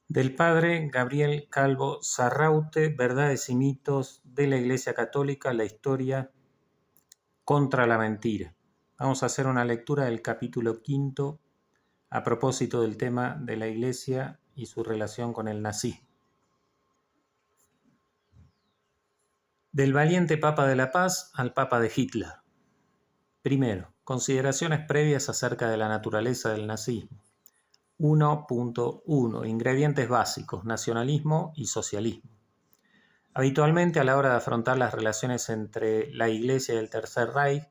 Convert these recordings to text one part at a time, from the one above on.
Del padre Gabriel Calvo Sarraute, Verdades y mitos de la Iglesia Católica, la historia contra la mentira. Vamos a hacer una lectura del capítulo 5 a propósito del tema de la Iglesia y su relación con el nazismo. Del valiente Papa de la Paz al Papa de Hitler. Primero, consideraciones previas acerca de la naturaleza del nazismo. 1.1. Ingredientes básicos: nacionalismo y socialismo. Habitualmente, a la hora de afrontar las relaciones entre la Iglesia y el Tercer Reich,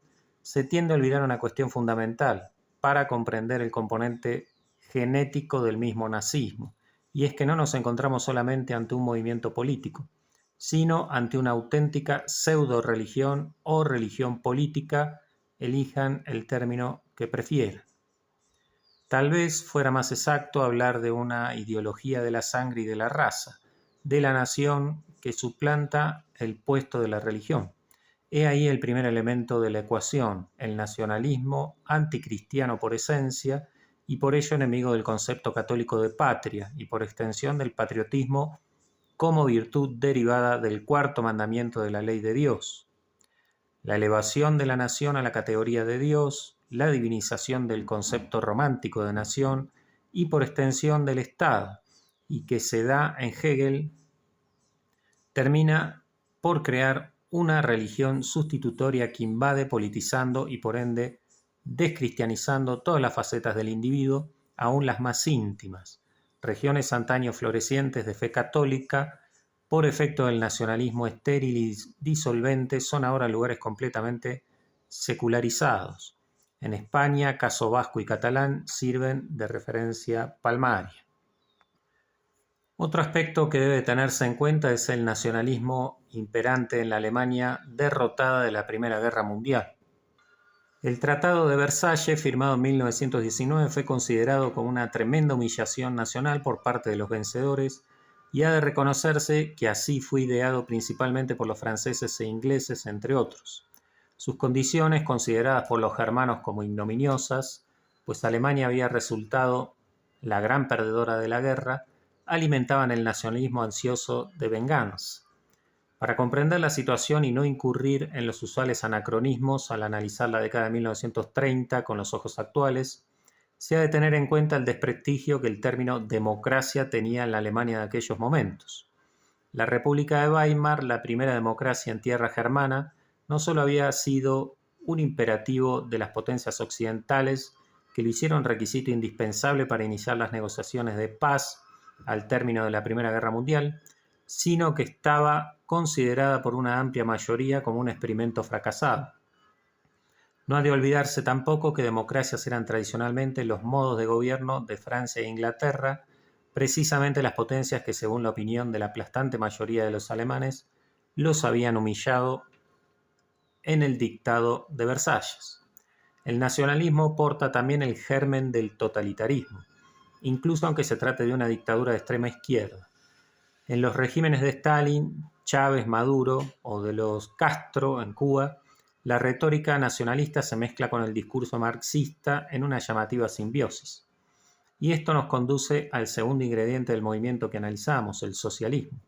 se tiende a olvidar una cuestión fundamental para comprender el componente genético del mismo nazismo, y es que no nos encontramos solamente ante un movimiento político, sino ante una auténtica pseudo-religión o religión política, elijan el término que prefieran. Tal vez fuera más exacto hablar de una ideología de la sangre y de la raza, de la nación que suplanta el puesto de la religión. He ahí el primer elemento de la ecuación, el nacionalismo anticristiano por esencia y por ello enemigo del concepto católico de patria y por extensión del patriotismo como virtud derivada del cuarto mandamiento de la ley de Dios. La elevación de la nación a la categoría de Dios, la divinización del concepto romántico de nación y por extensión del Estado, y que se da en Hegel, termina por crear una religión sustitutoria que invade politizando y por ende descristianizando todas las facetas del individuo, aún las más íntimas. Regiones antaño florecientes de fe católica, por efecto del nacionalismo estéril y disolvente, son ahora lugares completamente secularizados. En España, caso vasco y catalán sirven de referencia palmaria. Otro aspecto que debe tenerse en cuenta es el nacionalismo imperante en la Alemania derrotada de la Primera Guerra Mundial. El Tratado de Versalles, firmado en 1919, fue considerado como una tremenda humillación nacional por parte de los vencedores, y ha de reconocerse que así fue ideado principalmente por los franceses e ingleses, entre otros. Sus condiciones, consideradas por los germanos como ignominiosas, pues Alemania había resultado la gran perdedora de la guerra, alimentaban el nacionalismo ansioso de venganza. Para comprender la situación y no incurrir en los usuales anacronismos al analizar la década de 1930 con los ojos actuales, se ha de tener en cuenta el desprestigio que el término democracia tenía en la Alemania de aquellos momentos. La República de Weimar, la primera democracia en tierra germana, no solo había sido un imperativo de las potencias occidentales que lo hicieron requisito indispensable para iniciar las negociaciones de paz al término de la Primera Guerra Mundial, sino que estaba considerada por una amplia mayoría como un experimento fracasado. No ha de olvidarse tampoco que democracias eran tradicionalmente los modos de gobierno de Francia e Inglaterra, precisamente las potencias que, según la opinión de la aplastante mayoría de los alemanes, los habían humillado en el Dictado de Versalles. El nacionalismo porta también el germen del totalitarismo, incluso aunque se trate de una dictadura de extrema izquierda. En los regímenes de Stalin, Chávez, Maduro o de los Castro en Cuba, la retórica nacionalista se mezcla con el discurso marxista en una llamativa simbiosis. Y esto nos conduce al segundo ingrediente del movimiento que analizamos, el socialismo.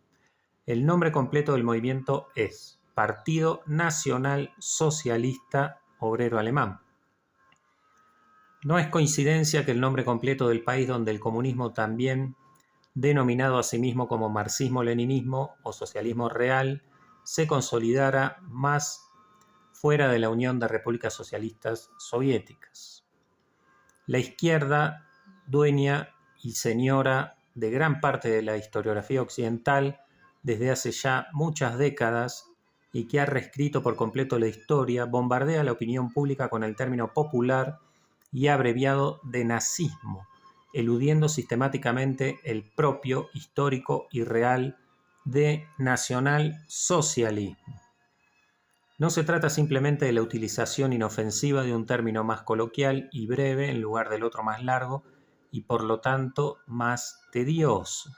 El nombre completo del movimiento es Partido Nacional Socialista Obrero Alemán. No es coincidencia que el nombre completo del país donde el comunismo, también denominado a sí mismo como marxismo-leninismo o socialismo real, se consolidara más fuera de la Unión de Repúblicas Socialistas Soviéticas. La izquierda, dueña y señora de gran parte de la historiografía occidental desde hace ya muchas décadas y que ha reescrito por completo la historia, bombardea la opinión pública con el término popular y abreviado de nazismo, eludiendo sistemáticamente el propio, histórico y real de nacionalsocialismo. No se trata simplemente de la utilización inofensiva de un término más coloquial y breve en lugar del otro más largo y por lo tanto más tedioso.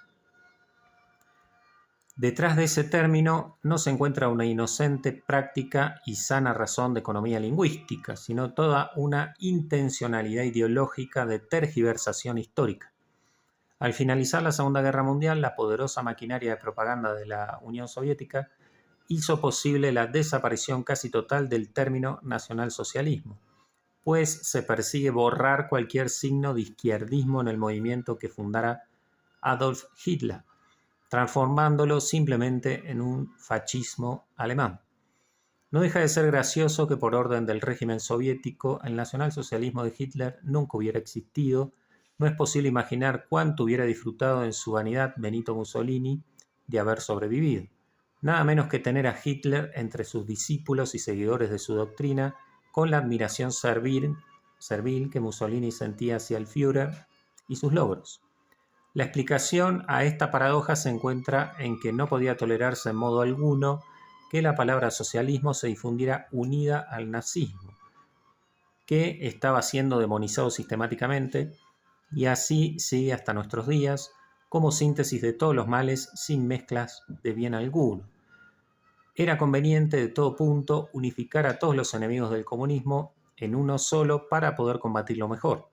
Detrás de ese término no se encuentra una inocente práctica y sana razón de economía lingüística, sino toda una intencionalidad ideológica de tergiversación histórica. Al finalizar la Segunda Guerra Mundial, la poderosa maquinaria de propaganda de la Unión Soviética hizo posible la desaparición casi total del término nacionalsocialismo, pues se persigue borrar cualquier signo de izquierdismo en el movimiento que fundara Adolf Hitler, transformándolo simplemente en un fascismo alemán. No deja de ser gracioso que por orden del régimen soviético el nacionalsocialismo de Hitler nunca hubiera existido. No es posible imaginar cuánto hubiera disfrutado en su vanidad Benito Mussolini de haber sobrevivido. Nada menos que tener a Hitler entre sus discípulos y seguidores de su doctrina, con la admiración servil que Mussolini sentía hacia el Führer y sus logros. La explicación a esta paradoja se encuentra en que no podía tolerarse en modo alguno que la palabra socialismo se difundiera unida al nazismo, que estaba siendo demonizado sistemáticamente, y así sigue hasta nuestros días, como síntesis de todos los males sin mezclas de bien alguno. Era conveniente de todo punto unificar a todos los enemigos del comunismo en uno solo para poder combatirlo mejor.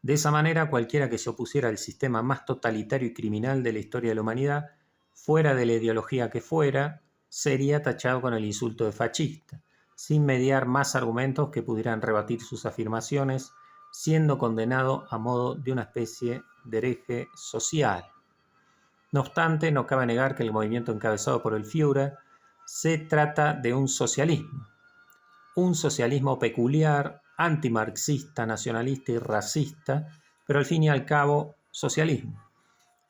De esa manera, cualquiera que se opusiera al sistema más totalitario y criminal de la historia de la humanidad, fuera de la ideología que fuera, sería tachado con el insulto de fascista, sin mediar más argumentos que pudieran rebatir sus afirmaciones, siendo condenado a modo de una especie de hereje social. No obstante, no cabe negar que el movimiento encabezado por el Führer se trata de un socialismo peculiar, antimarxista, nacionalista y racista, pero al fin y al cabo socialismo.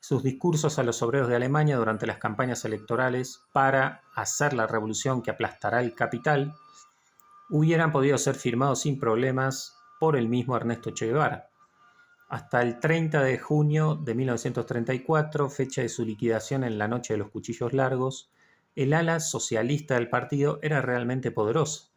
Sus discursos a los obreros de Alemania durante las campañas electorales para hacer la revolución que aplastará el capital hubieran podido ser firmados sin problemas por el mismo Ernesto Che Guevara. Hasta el 30 de junio de 1934, fecha de su liquidación en la Noche de los Cuchillos Largos, el ala socialista del partido era realmente poderosa.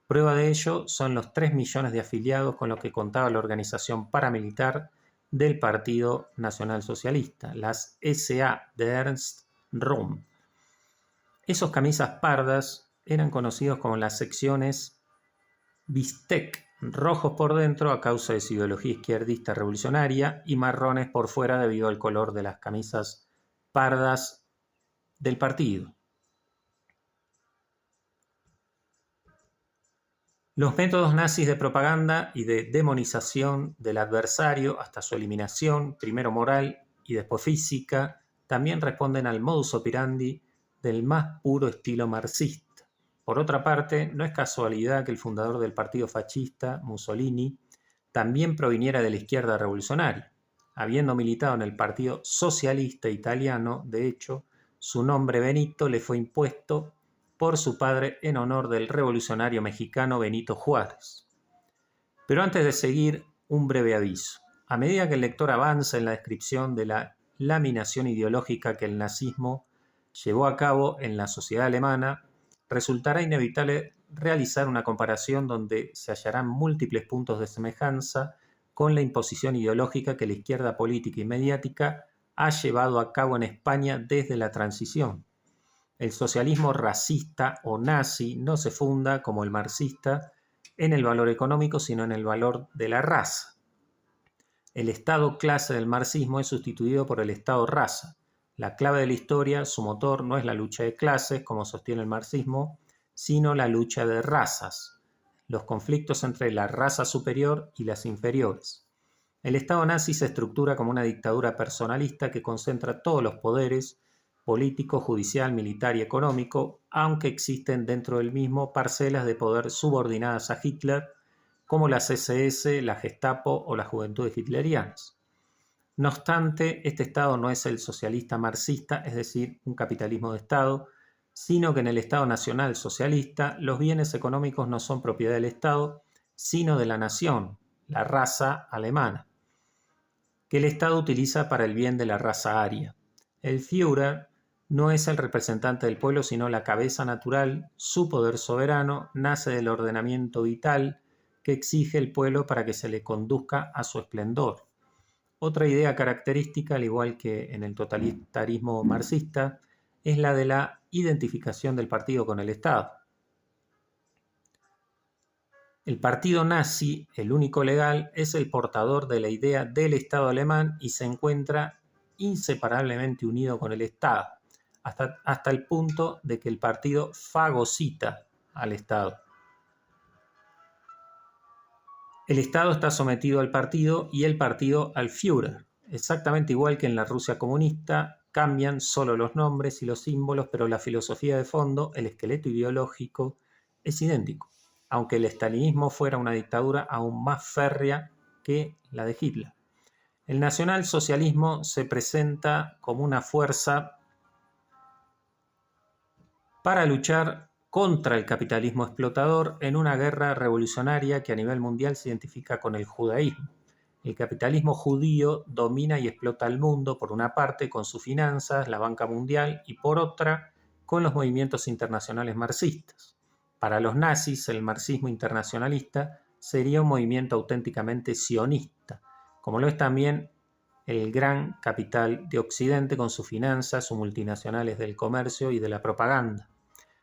Prueba de ello son los 3 millones de afiliados con los que contaba la organización paramilitar del Partido Nacional Socialista, las SA de Ernst Röhm. Esos camisas pardas eran conocidos como las secciones bistec, rojos por dentro a causa de su ideología izquierdista revolucionaria y marrones por fuera debido al color de las camisas pardas del partido. Los métodos nazis de propaganda y de demonización del adversario hasta su eliminación, primero moral y después física, también responden al modus operandi del más puro estilo marxista. Por otra parte, no es casualidad que el fundador del partido fascista, Mussolini, también proviniera de la izquierda revolucionaria. Habiendo militado en el Partido Socialista Italiano, de hecho, su nombre Benito le fue impuesto por su padre en honor del revolucionario mexicano Benito Juárez. Pero antes de seguir, un breve aviso. A medida que el lector avanza en la descripción de la laminación ideológica que el nazismo llevó a cabo en la sociedad alemana, resultará inevitable realizar una comparación donde se hallarán múltiples puntos de semejanza con la imposición ideológica que la izquierda política y mediática ha llevado a cabo en España desde la transición. El socialismo racista o nazi no se funda, como el marxista, en el valor económico, sino en el valor de la raza. El Estado clase del marxismo es sustituido por el Estado raza. La clave de la historia, su motor, no es la lucha de clases, como sostiene el marxismo, sino la lucha de razas, los conflictos entre la raza superior y las inferiores. El Estado nazi se estructura como una dictadura personalista que concentra todos los poderes, político, judicial, militar y económico, aunque existen dentro del mismo parcelas de poder subordinadas a Hitler, como las SS, la Gestapo o las Juventudes Hitlerianas. No obstante, este Estado no es el socialista marxista, es decir, un capitalismo de Estado, sino que en el Estado nacional socialista los bienes económicos no son propiedad del Estado, sino de la nación, la raza alemana, que el Estado utiliza para el bien de la raza aria. El Führer no es el representante del pueblo, sino la cabeza natural. Su poder soberano nace del ordenamiento vital que exige el pueblo para que se le conduzca a su esplendor. Otra idea característica, al igual que en el totalitarismo marxista, es la de la identificación del partido con el Estado. El partido nazi, el único legal, es el portador de la idea del Estado alemán y se encuentra inseparablemente unido con el Estado, hasta el punto de que el partido fagocita al Estado. El Estado está sometido al partido y el partido al Führer. Exactamente igual que en la Rusia comunista, cambian solo los nombres y los símbolos, pero la filosofía de fondo, el esqueleto ideológico, es idéntico, aunque el estalinismo fuera una dictadura aún más férrea que la de Hitler. El nacionalsocialismo se presenta como una fuerza para luchar contra el capitalismo explotador en una guerra revolucionaria que a nivel mundial se identifica con el judaísmo. El capitalismo judío domina y explota el mundo, por una parte con sus finanzas, la banca mundial, y por otra con los movimientos internacionales marxistas. Para los nazis, el marxismo internacionalista sería un movimiento auténticamente sionista, como lo es también el gran capital de Occidente con sus finanzas, sus multinacionales del comercio y de la propaganda.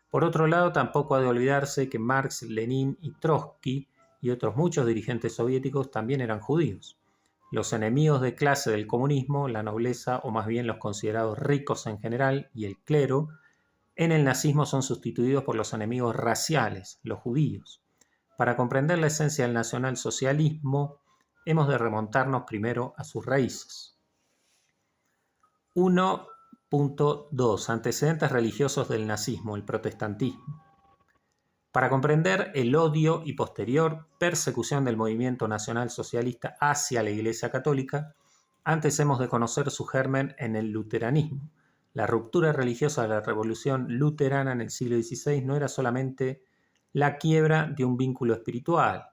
Por otro lado, tampoco ha de olvidarse que Marx, Lenin y Trotsky y otros muchos dirigentes soviéticos también eran judíos. Los enemigos de clase del comunismo, la nobleza o más bien los considerados ricos en general y el clero, en el nazismo son sustituidos por los enemigos raciales, los judíos. Para comprender la esencia del nacionalsocialismo, hemos de remontarnos primero a sus raíces. 1.2. Antecedentes religiosos del nazismo, el protestantismo. Para comprender el odio y posterior persecución del movimiento nacionalsocialista hacia la Iglesia Católica, antes hemos de conocer su germen en el luteranismo. La ruptura religiosa de la Revolución Luterana en el siglo XVI no era solamente la quiebra de un vínculo espiritual.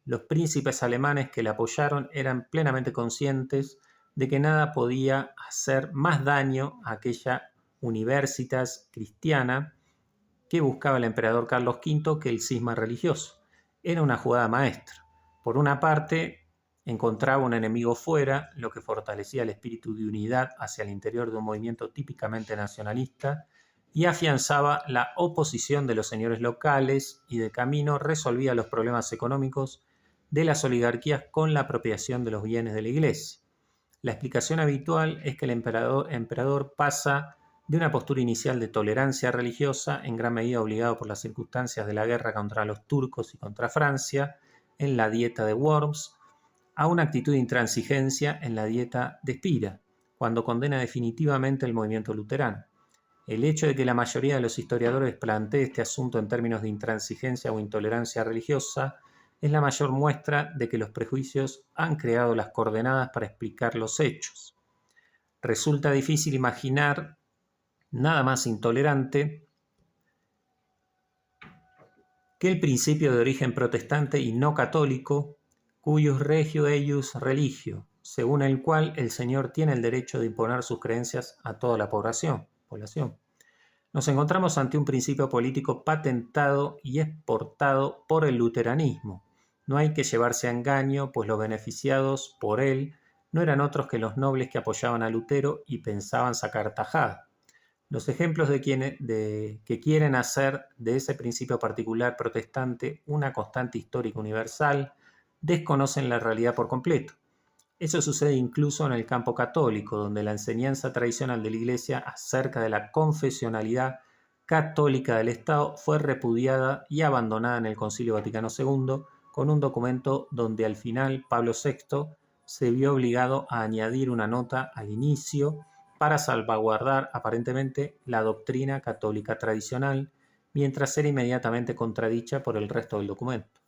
Los príncipes alemanes que la apoyaron eran plenamente conscientes de que nada podía hacer más daño a aquella universitas cristiana que buscaba el emperador Carlos V que el cisma religioso. Era una jugada maestra. Por una parte, encontraba un enemigo fuera, lo que fortalecía el espíritu de unidad hacia el interior de un movimiento típicamente nacionalista, y afianzaba la oposición de los señores locales y de camino resolvía los problemas económicos de las oligarquías con la apropiación de los bienes de la Iglesia. La explicación habitual es que el emperador pasa de una postura inicial de tolerancia religiosa, en gran medida obligado por las circunstancias de la guerra contra los turcos y contra Francia, en la dieta de Worms, a una actitud de intransigencia en la dieta de Spira, cuando condena definitivamente el movimiento luterano. El hecho de que la mayoría de los historiadores plantee este asunto en términos de intransigencia o intolerancia religiosa es la mayor muestra de que los prejuicios han creado las coordenadas para explicar los hechos. Resulta difícil imaginar nada más intolerante que el principio de origen protestante y no católico, cuius regio eius religio, según el cual el Señor tiene el derecho de imponer sus creencias a toda la población. Nos encontramos ante un principio político patentado y exportado por el luteranismo. No hay que llevarse a engaño, pues los beneficiados por él no eran otros que los nobles que apoyaban a Lutero y pensaban sacar tajada. Los ejemplos que quieren hacer de ese principio particular protestante una constante histórica universal desconocen la realidad por completo. Eso sucede incluso en el campo católico, donde la enseñanza tradicional de la Iglesia acerca de la confesionalidad católica del Estado fue repudiada y abandonada en el Concilio Vaticano II, con un documento donde al final Pablo VI se vio obligado a añadir una nota al inicio para salvaguardar aparentemente la doctrina católica tradicional, mientras era inmediatamente contradicha por el resto del documento.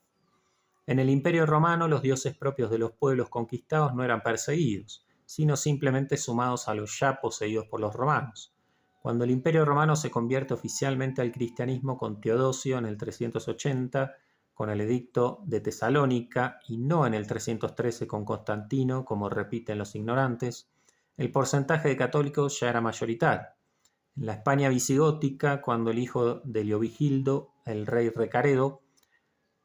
En el Imperio Romano, los dioses propios de los pueblos conquistados no eran perseguidos, sino simplemente sumados a los ya poseídos por los romanos. Cuando el Imperio Romano se convierte oficialmente al cristianismo con Teodosio en el 380, con el Edicto de Tesalónica, y no en el 313 con Constantino, como repiten los ignorantes, el porcentaje de católicos ya era mayoritario. En la España visigótica, cuando el hijo de Leovigildo, el rey Recaredo,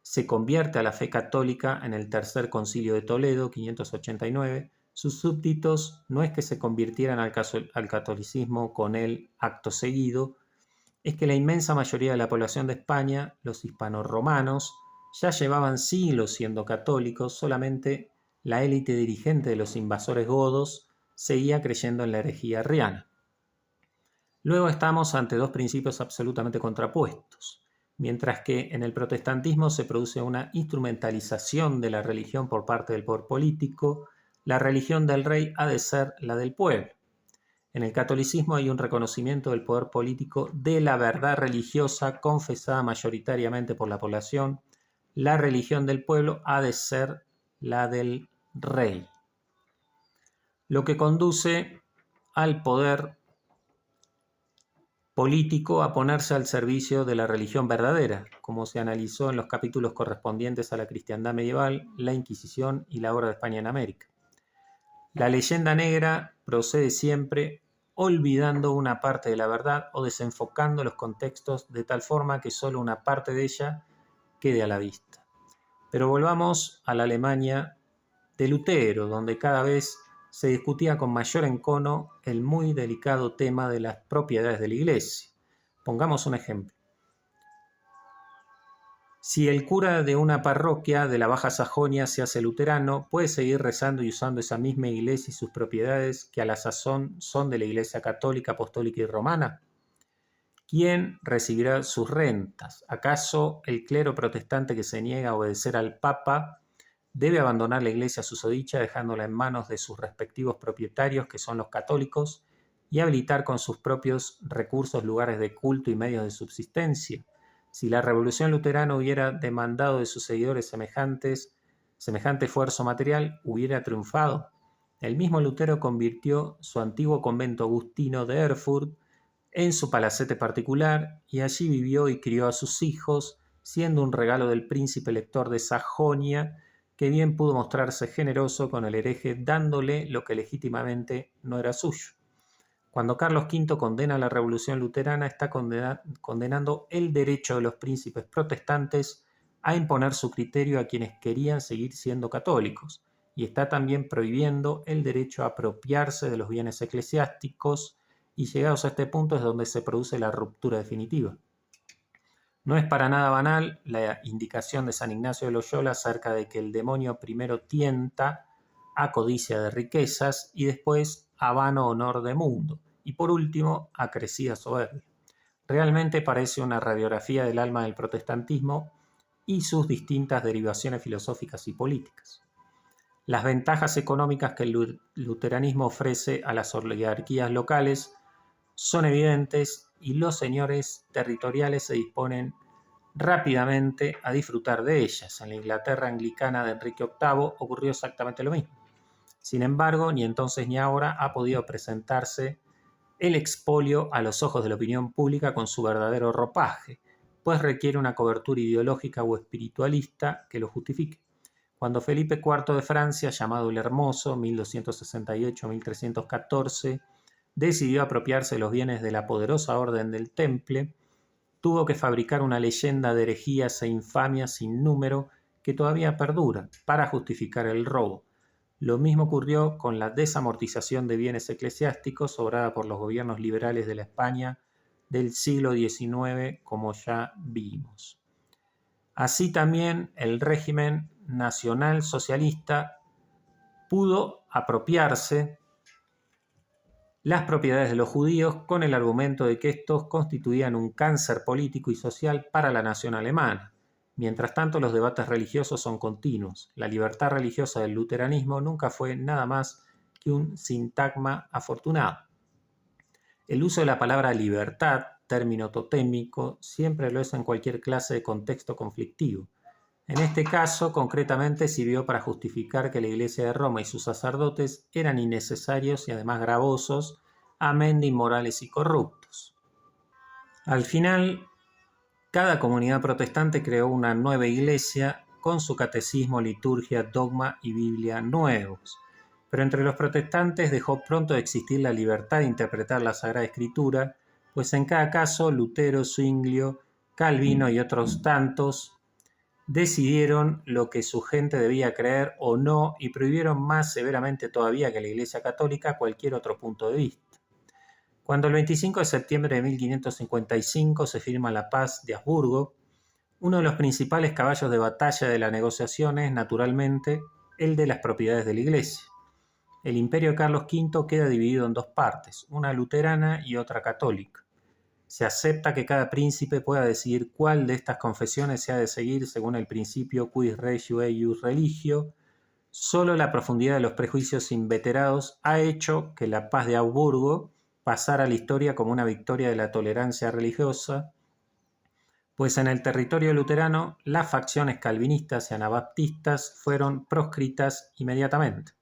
se convierte a la fe católica en el Tercer Concilio de Toledo, 589, sus súbditos no es que se convirtieran al catolicismo con él acto seguido, es que la inmensa mayoría de la población de España, los hispanorromanos, Ya llevaban siglos siendo católicos, solamente la élite dirigente de los invasores godos seguía creyendo en la herejía arriana. Luego estamos ante dos principios absolutamente contrapuestos. Mientras que en el protestantismo se produce una instrumentalización de la religión por parte del poder político, la religión del rey ha de ser la del pueblo. En el catolicismo hay un reconocimiento del poder político de la verdad religiosa confesada mayoritariamente por la población. La religión del pueblo ha de ser la del rey. Lo que conduce al poder político a ponerse al servicio de la religión verdadera, como se analizó en los capítulos correspondientes a la cristiandad medieval, la Inquisición y la obra de España en América. La leyenda negra procede siempre olvidando una parte de la verdad o desenfocando los contextos de tal forma que solo una parte de ella quede a la vista. Pero volvamos a la Alemania de Lutero, donde cada vez se discutía con mayor encono el muy delicado tema de las propiedades de la Iglesia. Pongamos un ejemplo. Si el cura de una parroquia de la Baja Sajonia se hace luterano, ¿puede seguir rezando y usando esa misma iglesia y sus propiedades que a la sazón son de la Iglesia Católica, Apostólica y Romana? ¿Quién recibirá sus rentas? ¿Acaso el clero protestante que se niega a obedecer al Papa debe abandonar la iglesia susodicha dejándola en manos de sus respectivos propietarios, que son los católicos, y habilitar con sus propios recursos lugares de culto y medios de subsistencia? Si la revolución luterana hubiera demandado de sus seguidores semejante esfuerzo material, hubiera triunfado. El mismo Lutero convirtió su antiguo convento agustino de Erfurt en su palacete particular y allí vivió y crió a sus hijos, siendo un regalo del príncipe elector de Sajonia, que bien pudo mostrarse generoso con el hereje dándole lo que legítimamente no era suyo. Cuando Carlos V condena la revolución luterana, está condenando el derecho de los príncipes protestantes a imponer su criterio a quienes querían seguir siendo católicos, y está también prohibiendo el derecho a apropiarse de los bienes eclesiásticos, y llegados a este punto es donde se produce la ruptura definitiva. No es para nada banal la indicación de San Ignacio de Loyola acerca de que el demonio primero tienta a codicia de riquezas y después a vano honor de mundo, y por último a crecida soberbia. Realmente parece una radiografía del alma del protestantismo y sus distintas derivaciones filosóficas y políticas. Las ventajas económicas que el luteranismo ofrece a las oligarquías locales son evidentes y los señores territoriales se disponen rápidamente a disfrutar de ellas. En la Inglaterra anglicana de Enrique VIII ocurrió exactamente lo mismo. Sin embargo, ni entonces ni ahora ha podido presentarse el expolio a los ojos de la opinión pública con su verdadero ropaje, pues requiere una cobertura ideológica o espiritualista que lo justifique. Cuando Felipe IV de Francia, llamado el Hermoso, 1268-1314, decidió apropiarse los bienes de la poderosa Orden del Temple, tuvo que fabricar una leyenda de herejías e infamias sin número que todavía perdura para justificar el robo. Lo mismo ocurrió con la desamortización de bienes eclesiásticos obrada por los gobiernos liberales de la España del siglo XIX, como ya vimos. Así también el régimen nacional socialista pudo apropiarse las propiedades de los judíos con el argumento de que estos constituían un cáncer político y social para la nación alemana. Mientras tanto, los debates religiosos son continuos. La libertad religiosa del luteranismo nunca fue nada más que un sintagma afortunado. El uso de la palabra libertad, término totémico, siempre lo es en cualquier clase de contexto conflictivo. En este caso, concretamente, sirvió para justificar que la Iglesia de Roma y sus sacerdotes eran innecesarios y además gravosos, amén de inmorales y corruptos. Al final, cada comunidad protestante creó una nueva iglesia con su catecismo, liturgia, dogma y Biblia nuevos. Pero entre los protestantes dejó pronto de existir la libertad de interpretar la Sagrada Escritura, pues en cada caso Lutero, Zwinglio, Calvino y otros tantos decidieron lo que su gente debía creer o no y prohibieron más severamente todavía que la Iglesia Católica cualquier otro punto de vista. Cuando el 25 de septiembre de 1555 se firma la Paz de Habsburgo, Uno de los principales caballos de batalla de la negociación es, naturalmente, el de las propiedades de la Iglesia. El imperio de Carlos V queda dividido en dos partes, una luterana y otra católica. Se acepta que cada príncipe pueda decidir cuál de estas confesiones se ha de seguir según el principio quis regio eius religio. Solo la profundidad de los prejuicios inveterados ha hecho que la paz de Augsburgo pasara a la historia como una victoria de la tolerancia religiosa, pues en el territorio luterano las facciones calvinistas y anabaptistas fueron proscritas inmediatamente.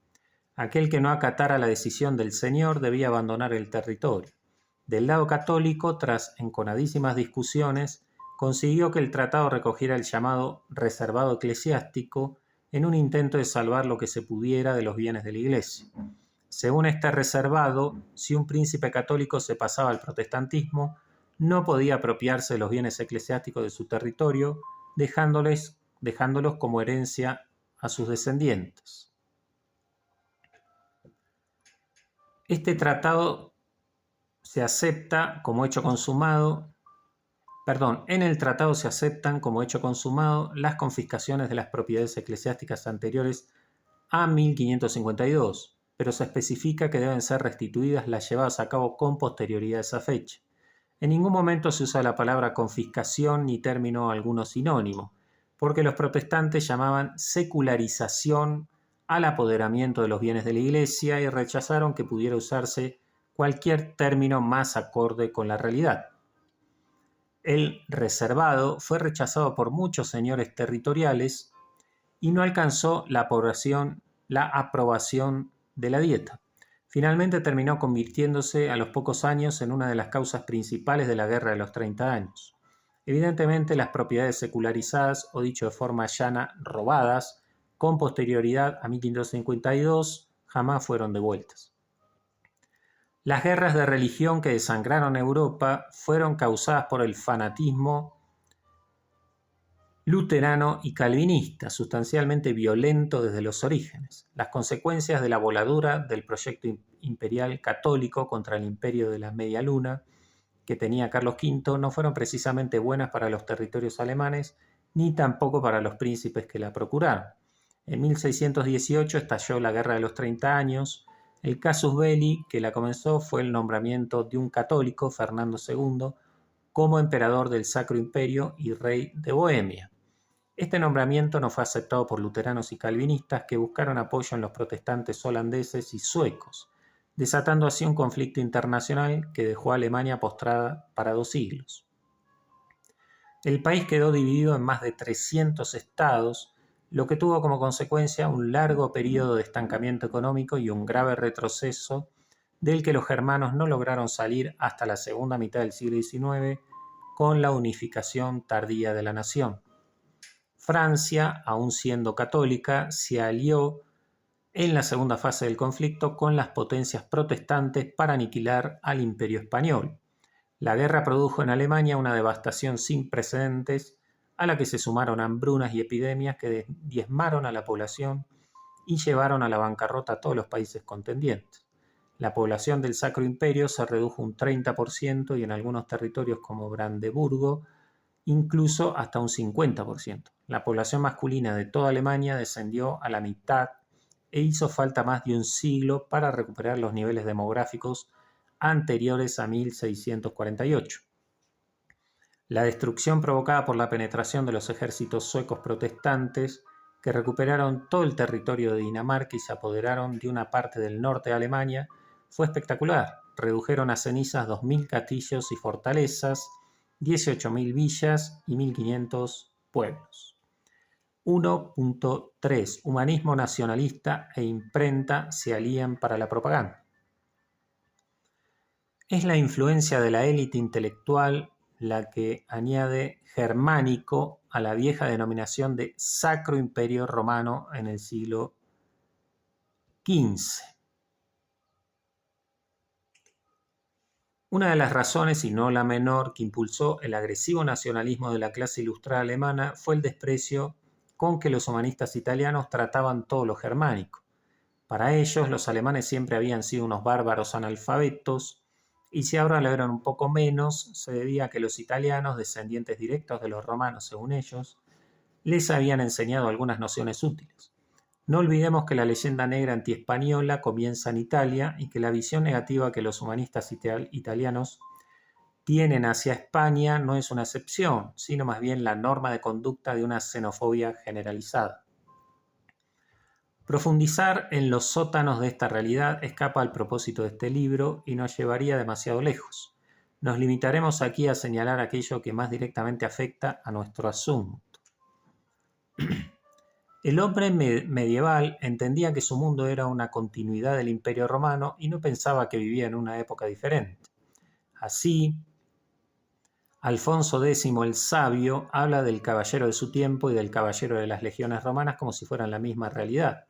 Aquel que no acatara la decisión del Señor debía abandonar el territorio. Del lado católico, tras enconadísimas discusiones, consiguió que el tratado recogiera el llamado reservado eclesiástico en un intento de salvar lo que se pudiera de los bienes de la Iglesia. Según este reservado, si un príncipe católico se pasaba al protestantismo, no podía apropiarse de los bienes eclesiásticos de su territorio, dejándolos como herencia a sus descendientes. Este tratado se acepta como hecho consumado. En el tratado se aceptan como hecho consumado las confiscaciones de las propiedades eclesiásticas anteriores a 1552, pero se especifica que deben ser restituidas las llevadas a cabo con posterioridad a esa fecha. En ningún momento se usa la palabra confiscación ni término alguno sinónimo, porque los protestantes llamaban secularización al apoderamiento de los bienes de la Iglesia y rechazaron que pudiera usarse cualquier término más acorde con la realidad. El reservado fue rechazado por muchos señores territoriales y no alcanzó la aprobación de la Dieta. Finalmente terminó convirtiéndose a los pocos años en una de las causas principales de la Guerra de los 30 años. Evidentemente, las propiedades secularizadas, o dicho de forma llana, robadas, con posterioridad a 1552, jamás fueron devueltas. Las guerras de religión que desangraron Europa fueron causadas por el fanatismo luterano y calvinista, sustancialmente violento desde los orígenes. Las consecuencias de la voladura del proyecto imperial católico contra el imperio de la Media Luna que tenía Carlos V no fueron precisamente buenas para los territorios alemanes, ni tampoco para los príncipes que la procuraron. En 1618 estalló la Guerra de los 30 años. El casus belli que la comenzó fue el nombramiento de un católico, Fernando II, como emperador del Sacro Imperio y rey de Bohemia. Este nombramiento no fue aceptado por luteranos y calvinistas que buscaron apoyo en los protestantes holandeses y suecos, desatando así un conflicto internacional que dejó a Alemania postrada para 2 siglos. El país quedó dividido en más de 300 estados, lo que tuvo como consecuencia un largo periodo de estancamiento económico y un grave retroceso del que los germanos no lograron salir hasta la segunda mitad del siglo XIX con la unificación tardía de la nación. Francia, aun siendo católica, se alió en la segunda fase del conflicto con las potencias protestantes para aniquilar al Imperio español. La guerra produjo en Alemania una devastación sin precedentes, a la que se sumaron hambrunas y epidemias que diezmaron a la población y llevaron a la bancarrota a todos los países contendientes. La población del Sacro Imperio se redujo un 30% y en algunos territorios como Brandeburgo incluso hasta un 50%. La población masculina de toda Alemania descendió a la mitad e hizo falta más de un siglo para recuperar los niveles demográficos anteriores a 1648. La destrucción provocada por la penetración de los ejércitos suecos protestantes, que recuperaron todo el territorio de Dinamarca y se apoderaron de una parte del norte de Alemania, fue espectacular. Redujeron a cenizas 2.000 castillos y fortalezas, 18.000 villas y 1.500 pueblos. 1.3. Humanismo nacionalista e imprenta se alían para la propaganda. Es la influencia de la élite intelectual la que añade germánico a la vieja denominación de Sacro Imperio Romano en el siglo XV. Una de las razones, y no la menor, que impulsó el agresivo nacionalismo de la clase ilustrada alemana fue el desprecio con que los humanistas italianos trataban todo lo germánico. Para ellos, los alemanes siempre habían sido unos bárbaros analfabetos y si ahora lo eran un poco menos, se debía a que los italianos, descendientes directos de los romanos según ellos, les habían enseñado algunas nociones útiles. No olvidemos que la leyenda negra antiespañola comienza en Italia y que la visión negativa que los humanistas italianos tienen hacia España no es una excepción, sino más bien la norma de conducta de una xenofobia generalizada. Profundizar en los sótanos de esta realidad escapa al propósito de este libro y nos llevaría demasiado lejos. Nos limitaremos aquí a señalar aquello que más directamente afecta a nuestro asunto. El hombre medieval entendía que su mundo era una continuidad del Imperio Romano y no pensaba que vivía en una época diferente. Así, Alfonso X el Sabio habla del caballero de su tiempo y del caballero de las legiones romanas como si fueran la misma realidad.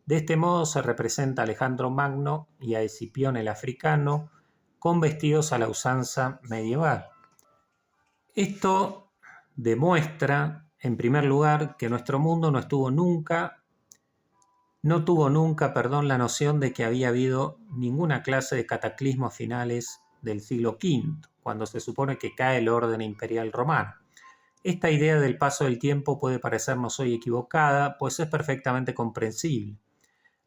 De este modo se representa a Alejandro Magno y a Escipión el Africano con vestidos a la usanza medieval. Esto demuestra, en primer lugar, que nuestro mundo no tuvo nunca la noción de que había habido ninguna clase de cataclismo a finales del siglo V, cuando se supone que cae el orden imperial romano. Esta idea del paso del tiempo puede parecernos hoy equivocada, pues es perfectamente comprensible.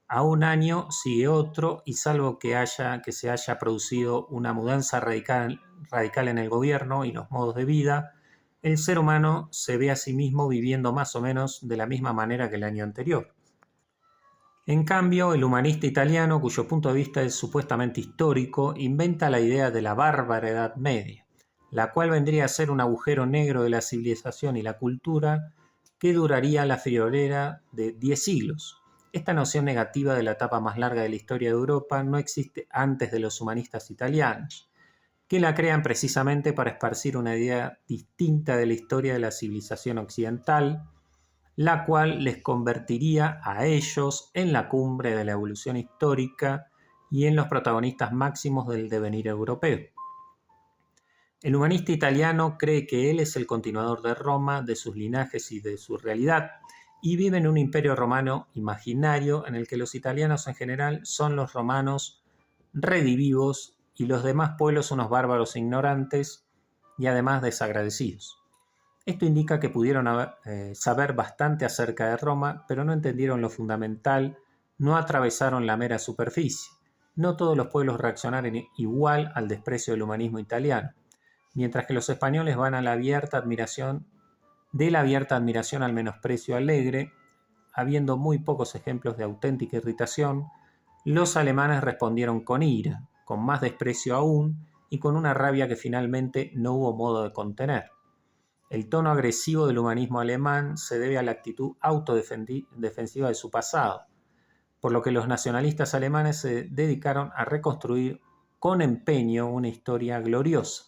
A un año sigue otro y salvo que se haya producido una mudanza radical en el gobierno y los modos de vida, el ser humano se ve a sí mismo viviendo más o menos de la misma manera que el año anterior. En cambio, el humanista italiano, cuyo punto de vista es supuestamente histórico, inventa la idea de la bárbara Edad Media, la cual vendría a ser un agujero negro de la civilización y la cultura que duraría la friolera de 10 siglos. Esta noción negativa de la etapa más larga de la historia de Europa no existe antes de los humanistas italianos, que la crean precisamente para esparcir una idea distinta de la historia de la civilización occidental, la cual les convertiría a ellos en la cumbre de la evolución histórica y en los protagonistas máximos del devenir europeo. El humanista italiano cree que él es el continuador de Roma, de sus linajes y de su realidad, y vive en un imperio romano imaginario en el que los italianos en general son los romanos redivivos y los demás pueblos unos bárbaros ignorantes y además desagradecidos. Esto indica que pudieron saber bastante acerca de Roma, pero no entendieron lo fundamental, no atravesaron la mera superficie. No todos los pueblos reaccionaron igual al desprecio del humanismo italiano, mientras que los españoles van a la abierta admiración al menosprecio alegre, habiendo muy pocos ejemplos de auténtica irritación. Los alemanes respondieron con ira, con más desprecio aún y con una rabia que finalmente no hubo modo de contener. El tono agresivo del humanismo alemán se debe a la actitud autodefensiva de su pasado, por lo que los nacionalistas alemanes se dedicaron a reconstruir con empeño una historia gloriosa.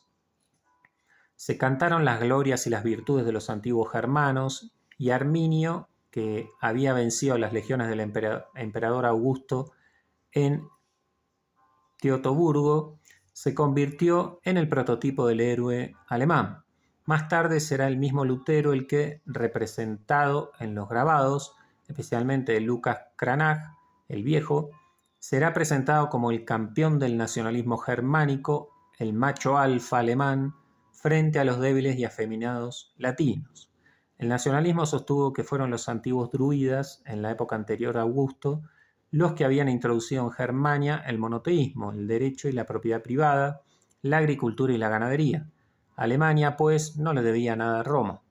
Se cantaron las glorias y las virtudes de los antiguos germanos, y Arminio, que había vencido a las legiones del emperador Augusto en Teutoburgo, se convirtió en el prototipo del héroe alemán. Más tarde será el mismo Lutero el que, representado en los grabados, especialmente de Lucas Cranach, el Viejo, será presentado como el campeón del nacionalismo germánico, el macho alfa alemán, frente a los débiles y afeminados latinos. El nacionalismo sostuvo que fueron los antiguos druidas, en la época anterior a Augusto, los que habían introducido en Germania el monoteísmo, el derecho y la propiedad privada, la agricultura y la ganadería. Alemania, pues, no le debía nada a Roma.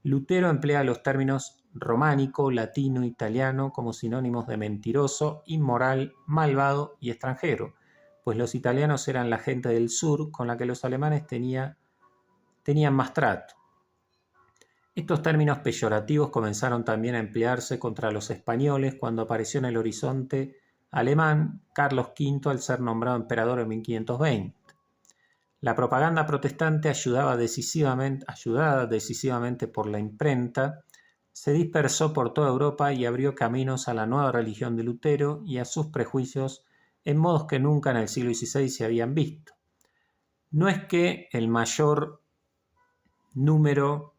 Lutero emplea los términos románico, latino, italiano como sinónimos de mentiroso, inmoral, malvado y extranjero, pues los italianos eran la gente del sur con la que los alemanes tenían más trato. Estos términos peyorativos comenzaron también a emplearse contra los españoles cuando apareció en el horizonte alemán Carlos V al ser nombrado emperador en 1520. La propaganda protestante, ayudada decisivamente por la imprenta, se dispersó por toda Europa y abrió caminos a la nueva religión de Lutero y a sus prejuicios en modos que nunca en el siglo XVI se habían visto. No es que el mayor número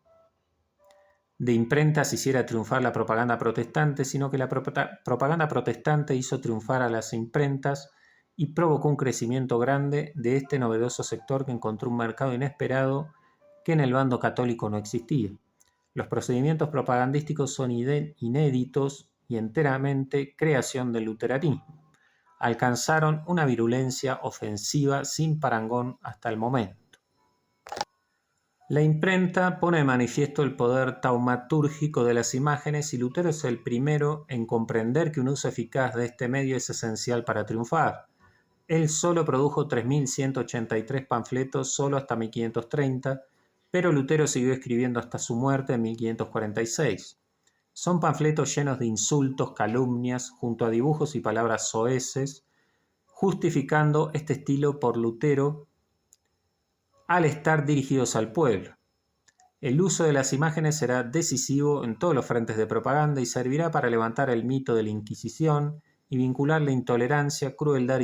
de imprentas hiciera triunfar la propaganda protestante, sino que la propaganda protestante hizo triunfar a las imprentas y provocó un crecimiento grande de este novedoso sector que encontró un mercado inesperado que en el bando católico no existía. Los procedimientos propagandísticos son inéditos y enteramente creación del luteranismo. Alcanzaron una virulencia ofensiva sin parangón hasta el momento. La imprenta pone de manifiesto el poder taumatúrgico de las imágenes y Lutero es el primero en comprender que un uso eficaz de este medio es esencial para triunfar. Él solo produjo 3.183 panfletos solo hasta 1530, pero Lutero siguió escribiendo hasta su muerte en 1546. Son panfletos llenos de insultos, calumnias, junto a dibujos y palabras soeces, justificando este estilo por Lutero al estar dirigidos al pueblo. El uso de las imágenes será decisivo en todos los frentes de propaganda y servirá para levantar el mito de la Inquisición y vincular la intolerancia, crueldad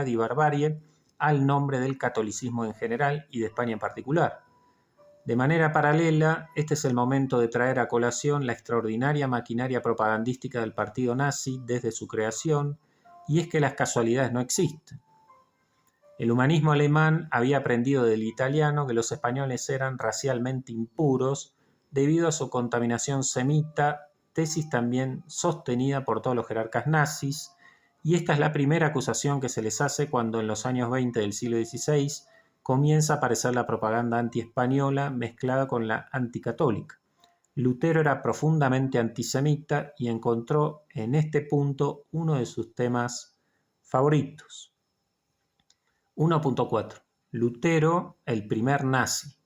y barbarie al nombre del catolicismo en general y de España en particular. De manera paralela, este es el momento de traer a colación la extraordinaria maquinaria propagandística del partido nazi desde su creación, y es que las casualidades no existen. El humanismo alemán había aprendido del italiano que los españoles eran racialmente impuros debido a su contaminación semita, tesis también sostenida por todos los jerarcas nazis, y esta es la primera acusación que se les hace cuando en los años 20 del siglo XVI comienza a aparecer la propaganda anti-española mezclada con la anticatólica. Lutero era profundamente antisemita y encontró en este punto uno de sus temas favoritos. 1.4. Lutero, el primer nazi.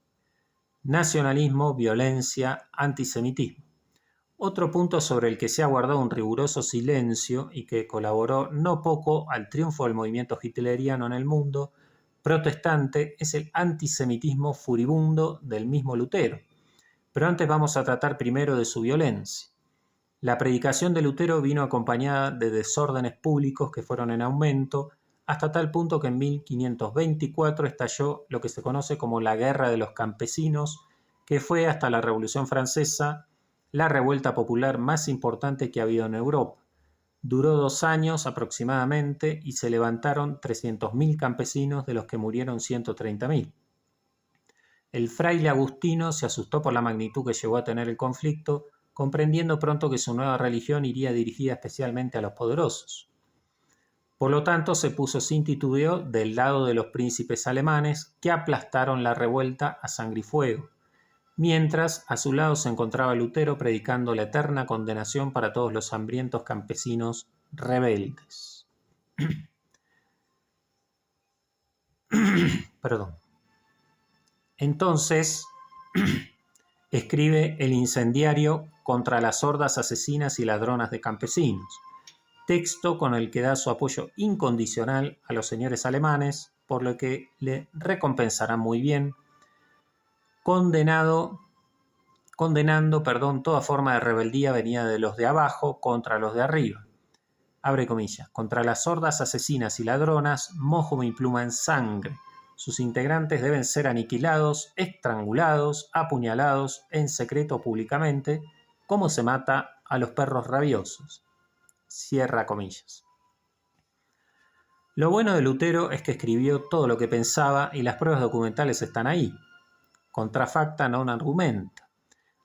Nacionalismo, violencia, antisemitismo. Otro punto sobre el que se ha guardado un riguroso silencio y que colaboró no poco al triunfo del movimiento hitleriano en el mundo protestante es el antisemitismo furibundo del mismo Lutero. Pero antes vamos a tratar primero de su violencia. La predicación de Lutero vino acompañada de desórdenes públicos que fueron en aumento, hasta tal punto que en 1524 estalló lo que se conoce como la Guerra de los Campesinos, que fue hasta la Revolución Francesa la revuelta popular más importante que ha habido en Europa. Duró 2 años aproximadamente y se levantaron 300.000 campesinos, de los que murieron 130.000. El fraile Agustino se asustó por la magnitud que llegó a tener el conflicto, comprendiendo pronto que su nueva religión iría dirigida especialmente a los poderosos. Por lo tanto, se puso sin titubeo del lado de los príncipes alemanes, que aplastaron la revuelta a sangre y fuego, mientras a su lado se encontraba Lutero predicando la eterna condenación para todos los hambrientos campesinos rebeldes. Perdón. Entonces, escribe el incendiario contra las hordas asesinas y ladronas de campesinos, texto con el que da su apoyo incondicional a los señores alemanes, por lo que le recompensarán muy bien, condenando toda forma de rebeldía venida de los de abajo contra los de arriba. Abre comillas, contra las hordas asesinas y ladronas, mojo mi pluma en sangre. Sus integrantes deben ser aniquilados, estrangulados, apuñalados en secreto o públicamente, como se mata a los perros rabiosos. Cierra comillas. Lo bueno de Lutero es que escribió todo lo que pensaba y las pruebas documentales están ahí. Contrafacta, no argumenta.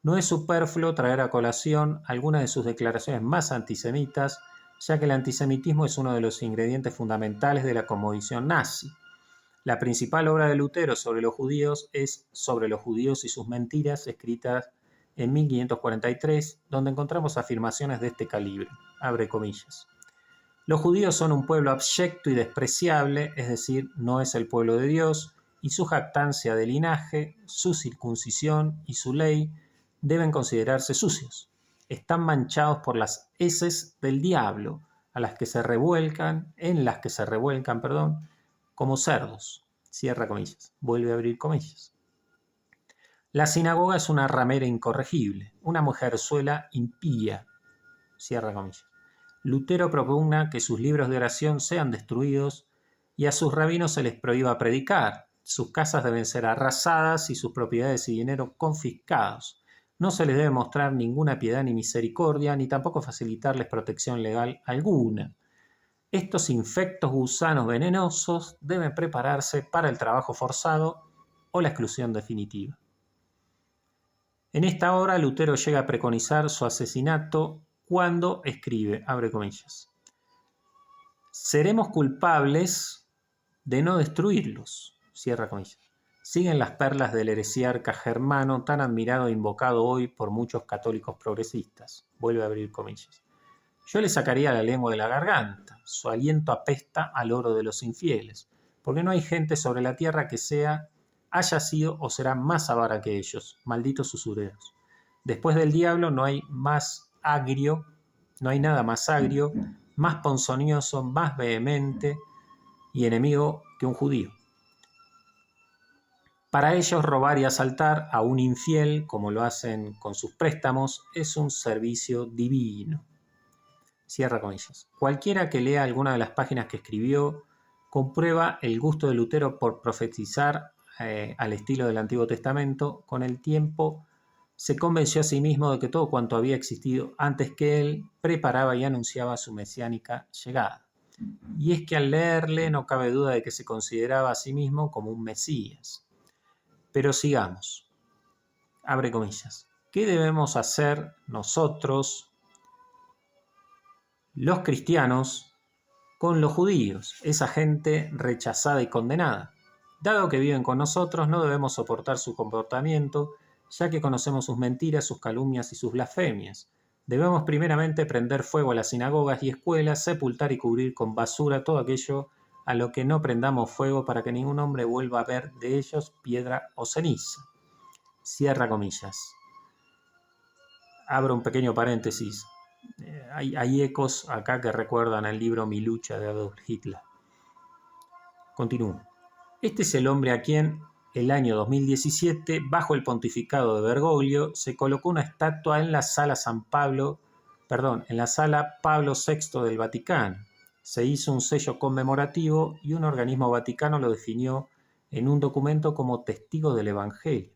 No es superfluo traer a colación algunas de sus declaraciones más antisemitas, ya que el antisemitismo es uno de los ingredientes fundamentales de la cosmovisión nazi. La principal obra de Lutero sobre los judíos es Sobre los judíos y sus mentiras, escrita en 1543, donde encontramos afirmaciones de este calibre. Abre comillas. Los judíos son un pueblo abyecto y despreciable, es decir, no es el pueblo de Dios, y su jactancia de linaje, su circuncisión y su ley deben considerarse sucios. Están manchados por las heces del diablo, en las que se revuelcan, como cerdos. Cierra comillas. Vuelve a abrir comillas. La sinagoga es una ramera incorregible, una mujerzuela impía. Cierra comillas. Lutero propugna que sus libros de oración sean destruidos y a sus rabinos se les prohíba predicar. Sus casas deben ser arrasadas y sus propiedades y dinero confiscados. No se les debe mostrar ninguna piedad ni misericordia, ni tampoco facilitarles protección legal alguna. Estos infectos gusanos venenosos deben prepararse para el trabajo forzado o la exclusión definitiva. En esta obra, Lutero llega a preconizar su asesinato cuando escribe, abre comillas, seremos culpables de no destruirlos, cierra comillas. Siguen las perlas del heresiarca germano tan admirado e invocado hoy por muchos católicos progresistas, vuelve a abrir comillas. Yo le sacaría la lengua de la garganta, su aliento apesta al oro de los infieles, porque no hay gente sobre la tierra que haya sido o será más avara que ellos, malditos usureros. Después del diablo no hay nada más agrio, más ponzoñoso, más vehemente y enemigo que un judío. Para ellos robar y asaltar a un infiel, como lo hacen con sus préstamos, es un servicio divino. Cierra comillas. Cualquiera que lea alguna de las páginas que escribió comprueba el gusto de Lutero por profetizar al estilo del Antiguo Testamento. Con el tiempo se convenció a sí mismo de que todo cuanto había existido antes que él preparaba y anunciaba su mesiánica llegada. Y es que al leerle no cabe duda de que se consideraba a sí mismo como un Mesías. Pero sigamos. Abre comillas. ¿Qué debemos hacer nosotros, los cristianos, con los judíos, esa gente rechazada y condenada? Dado que viven con nosotros, no debemos soportar su comportamiento, ya que conocemos sus mentiras, sus calumnias y sus blasfemias. Debemos primeramente prender fuego a las sinagogas y escuelas, sepultar y cubrir con basura todo aquello a lo que no prendamos fuego para que ningún hombre vuelva a ver de ellos piedra o ceniza. Cierra comillas. Abro un pequeño paréntesis. Hay ecos acá que recuerdan el libro Mi lucha de Adolf Hitler. Continúo. Este es el hombre a quien, el año 2017, bajo el pontificado de Bergoglio, se colocó una estatua en la sala Pablo VI del Vaticano. Se hizo un sello conmemorativo y un organismo vaticano lo definió en un documento como testigo del Evangelio.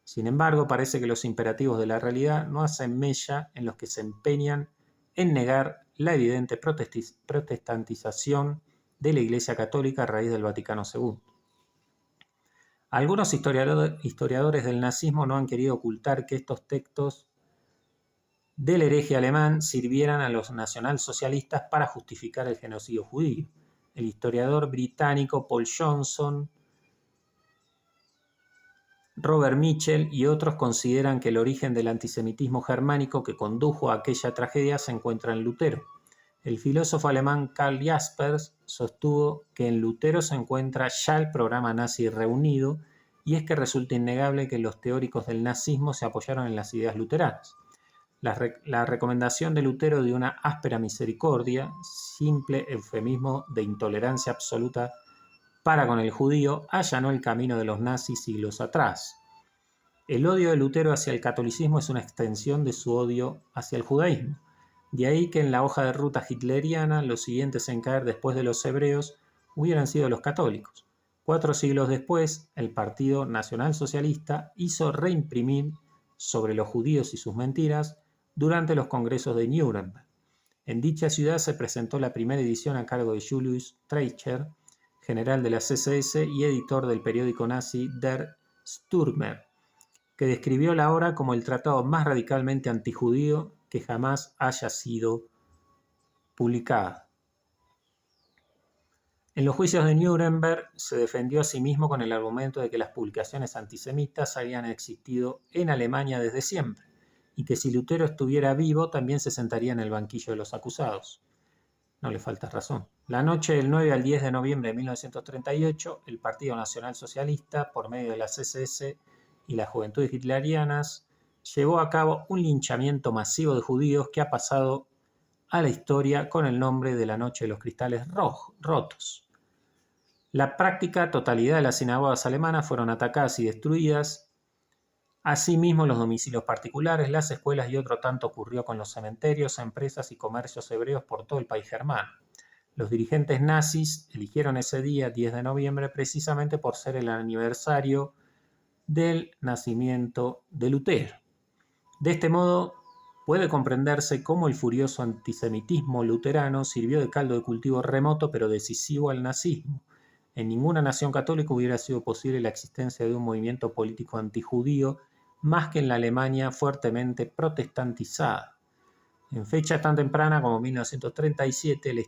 Sin embargo, parece que los imperativos de la realidad no hacen mella en los que se empeñan en negar la evidente protestantización de la Iglesia Católica a raíz del Vaticano II. Algunos historiadores del nazismo no han querido ocultar que estos textos del hereje alemán sirvieran a los nacionalsocialistas para justificar el genocidio judío. El historiador británico Paul Johnson, Robert Mitchell y otros consideran que el origen del antisemitismo germánico que condujo a aquella tragedia se encuentra en Lutero. El filósofo alemán Karl Jaspers sostuvo que en Lutero se encuentra ya el programa nazi reunido, y es que resulta innegable que los teóricos del nazismo se apoyaron en las ideas luteranas. La recomendación de Lutero de una áspera misericordia, simple eufemismo de intolerancia absoluta para con el judío, allanó el camino de los nazis siglos atrás. El odio de Lutero hacia el catolicismo es una extensión de su odio hacia el judaísmo. De ahí que en la hoja de ruta hitleriana los siguientes en caer después de los hebreos hubieran sido los católicos. 4 siglos después, el Partido Nacional Socialista hizo reimprimir sobre los judíos y sus mentiras durante los congresos de Nuremberg. En dicha ciudad se presentó la primera edición a cargo de Julius Streicher, general de la SS y editor del periódico nazi Der Stürmer, que describió la obra como el tratado más radicalmente antijudío que jamás haya sido publicado. En los juicios de Nuremberg se defendió a sí mismo con el argumento de que las publicaciones antisemitas habían existido en Alemania desde siempre, y que si Lutero estuviera vivo también se sentaría en el banquillo de los acusados. No le falta razón. La noche del 9 al 10 de noviembre de 1938, el Partido Nacional Socialista, por medio de las SS y las Juventudes Hitlerianas, llevó a cabo un linchamiento masivo de judíos que ha pasado a la historia con el nombre de la Noche de los Cristales Rotos. La práctica totalidad de las sinagogas alemanas fueron atacadas y destruidas. Asimismo, los domicilios particulares, las escuelas y otro tanto ocurrió con los cementerios, empresas y comercios hebreos por todo el país germano. Los dirigentes nazis eligieron ese día, 10 de noviembre, precisamente por ser el aniversario del nacimiento de Lutero. De este modo, puede comprenderse cómo el furioso antisemitismo luterano sirvió de caldo de cultivo remoto pero decisivo al nazismo. En ninguna nación católica hubiera sido posible la existencia de un movimiento político antijudío más que en la Alemania fuertemente protestantizada. En fecha tan temprana como 1937, la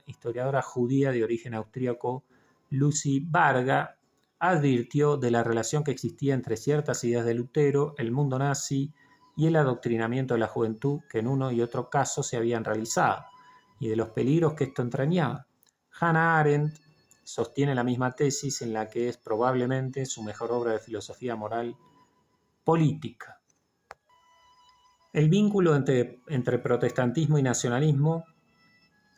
historiadora judía de origen austríaco Lucy Varga advirtió de la relación que existía entre ciertas ideas de Lutero, el mundo nazi y el adoctrinamiento de la juventud que en uno y otro caso se habían realizado, y de los peligros que esto entrañaba. Hannah Arendt sostiene la misma tesis en la que es probablemente su mejor obra de filosofía moral política. El vínculo entre protestantismo y nacionalismo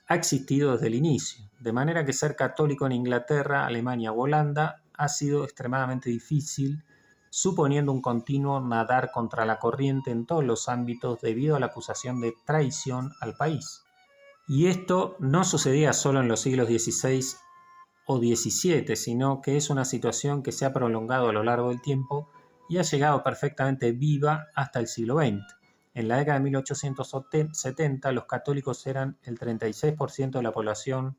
ha existido desde el inicio, de manera que ser católico en Inglaterra, Alemania o Holanda ha sido extremadamente difícil, suponiendo un continuo nadar contra la corriente en todos los ámbitos debido a la acusación de traición al país. Y esto no sucedía solo en los siglos XVI o XVII, sino que es una situación que se ha prolongado a lo largo del tiempo y ha llegado perfectamente viva hasta el siglo XX. En la década de 1870, los católicos eran el 36% de la población